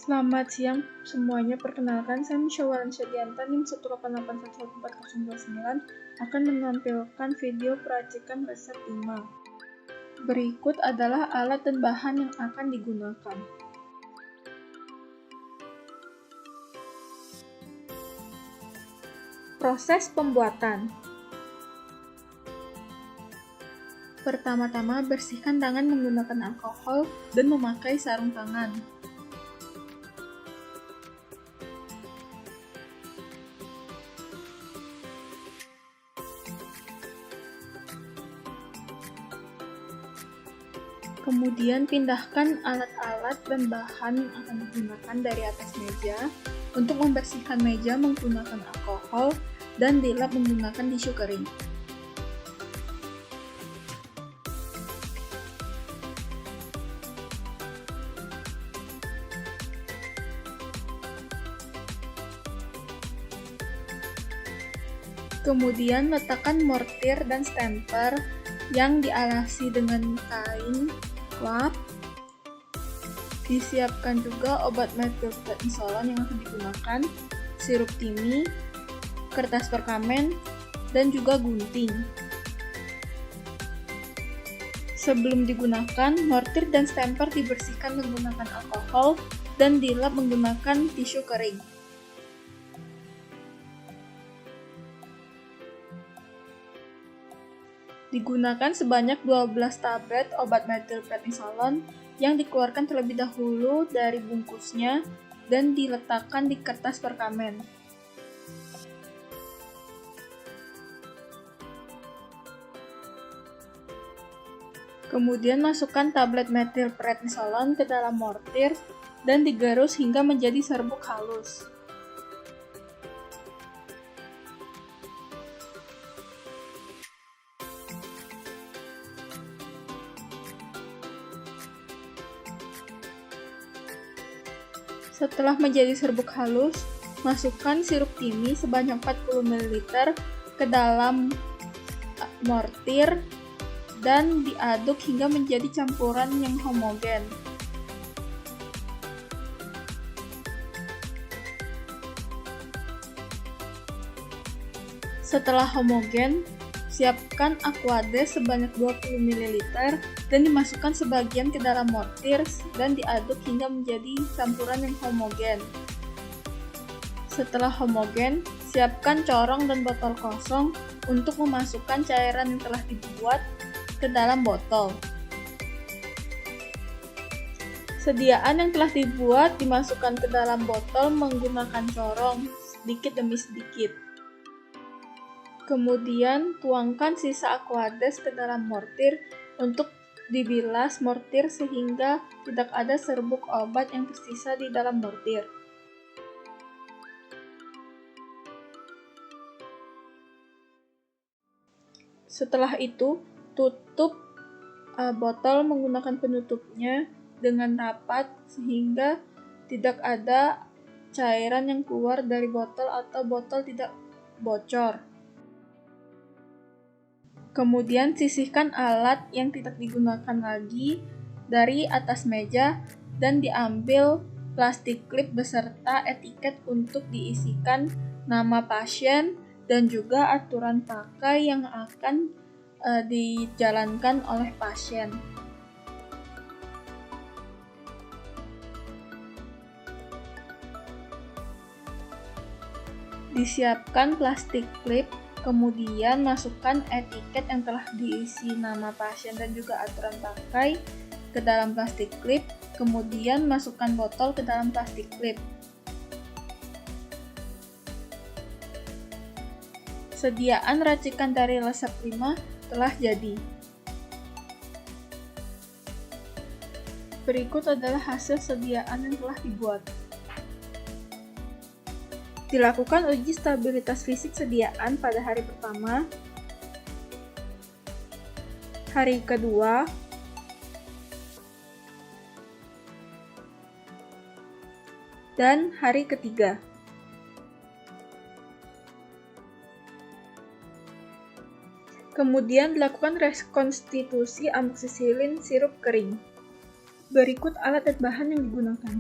Selamat siang semuanya, perkenalkan saya Misyawaran Syedianta NIM 188111409 akan menampilkan video peracikan resep 5. Berikut adalah alat dan bahan yang akan digunakan. Proses pembuatan. Pertama-tama bersihkan tangan menggunakan alkohol dan memakai sarung tangan. Kemudian pindahkan alat-alat dan bahan yang akan digunakan dari atas meja. Untuk membersihkan meja menggunakan alkohol dan dilap menggunakan tisu kering. Kemudian letakkan mortir dan stemper yang dialasi dengan kain lap. Disiapkan juga obat metil prednisolon yang akan digunakan, sirup timi, kertas perkamen, dan juga gunting. Sebelum digunakan, mortir dan stemper dibersihkan menggunakan alkohol dan dilap menggunakan tisu kering. Digunakan sebanyak 12 tablet obat metil prednisolon yang dikeluarkan terlebih dahulu dari bungkusnya dan diletakkan di kertas perkamen. Kemudian masukkan tablet metil prednisolon ke dalam mortir dan digerus hingga menjadi serbuk halus. Setelah menjadi serbuk halus, masukkan sirup timi sebanyak 40 ml ke dalam mortir dan diaduk hingga menjadi campuran yang homogen. Setelah homogen, siapkan aquades sebanyak 20 ml dan dimasukkan sebagian ke dalam mortir dan diaduk hingga menjadi campuran yang homogen. Setelah homogen, siapkan corong dan botol kosong untuk memasukkan cairan yang telah dibuat ke dalam botol. Sediaan yang telah dibuat dimasukkan ke dalam botol menggunakan corong sedikit demi sedikit. Kemudian tuangkan sisa aquades ke dalam mortir untuk dibilas mortir sehingga tidak ada serbuk obat yang tersisa di dalam mortir. Setelah itu, tutup botol menggunakan penutupnya dengan rapat sehingga tidak ada cairan yang keluar dari botol atau botol tidak bocor. Kemudian sisihkan alat yang tidak digunakan lagi dari atas meja dan diambil plastik klip beserta etiket untuk diisikan nama pasien dan juga aturan pakai yang akan dijalankan oleh pasien. Disiapkan plastik klip. Kemudian masukkan etiket yang telah diisi nama pasien dan juga aturan pakai ke dalam plastik klip. Kemudian masukkan botol ke dalam plastik klip. Sediaan racikan dari resep 5 telah jadi. Berikut adalah hasil sediaan yang telah dibuat. Dilakukan uji stabilitas fisik sediaan pada hari pertama, hari kedua, dan hari ketiga. Kemudian dilakukan rekonstitusi amoksisilin sirup kering. Berikut alat dan bahan yang digunakan.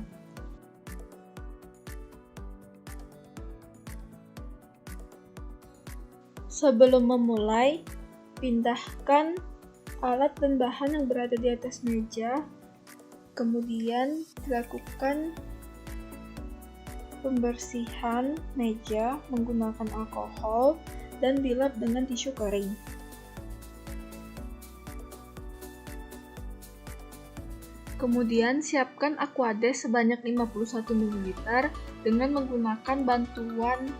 Sebelum memulai, pindahkan alat dan bahan yang berada di atas meja. Kemudian dilakukan pembersihan meja menggunakan alkohol dan dilap dengan tisu kering. Kemudian siapkan Aquades sebanyak 51 ml dengan menggunakan bantuan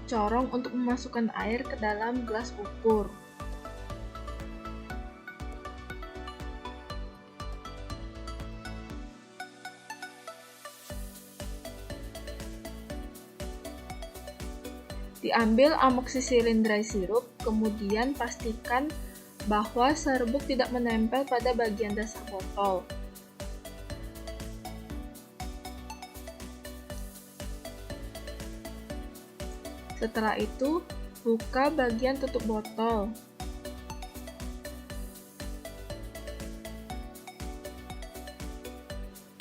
corong untuk memasukkan air ke dalam gelas ukur. Diambil amoxicillin dry syrup, kemudian pastikan bahwa serbuk tidak menempel pada bagian dasar botol. Setelah itu, buka bagian tutup botol.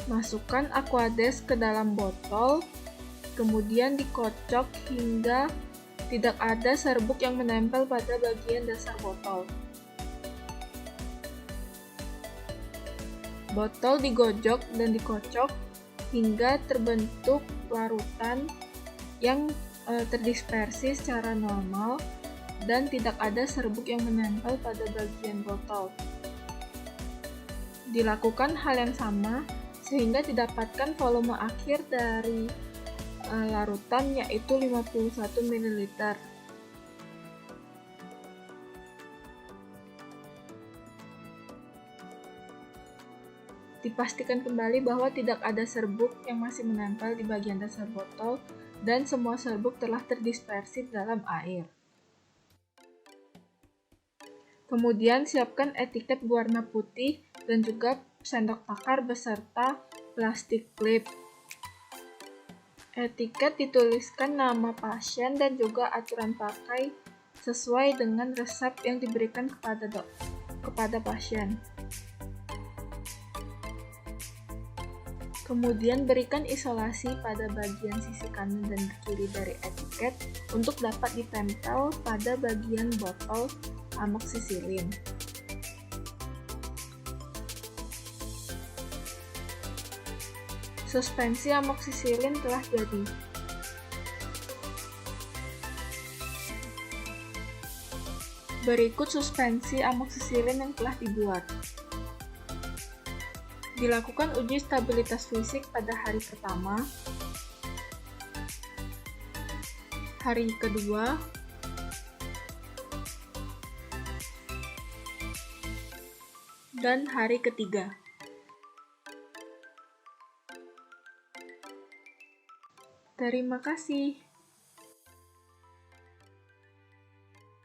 Masukkan Aquades ke dalam botol, kemudian dikocok hingga tidak ada serbuk yang menempel pada bagian dasar botol. Botol digojok dan dikocok hingga terbentuk larutan yang terdispersi secara normal dan tidak ada serbuk yang menempel pada bagian botol. Dilakukan hal yang sama sehingga didapatkan volume akhir dari larutan, yaitu 51 ml. Dipastikan kembali bahwa tidak ada serbuk yang masih menempel di bagian dasar botol dan semua serbuk telah terdispersi dalam air. Kemudian siapkan etiket berwarna putih dan juga sendok takar beserta plastik klip. Etiket dituliskan nama pasien dan juga aturan pakai sesuai dengan resep yang diberikan kepada pasien. Kemudian berikan isolasi pada bagian sisi kanan dan kiri dari etiket untuk dapat ditempel pada bagian botol amoxicillin. Suspensi amoxicillin telah jadi. Berikut suspensi amoxicillin yang telah dibuat. Dilakukan uji stabilitas fisik pada hari pertama, hari kedua, dan hari ketiga. Terima kasih.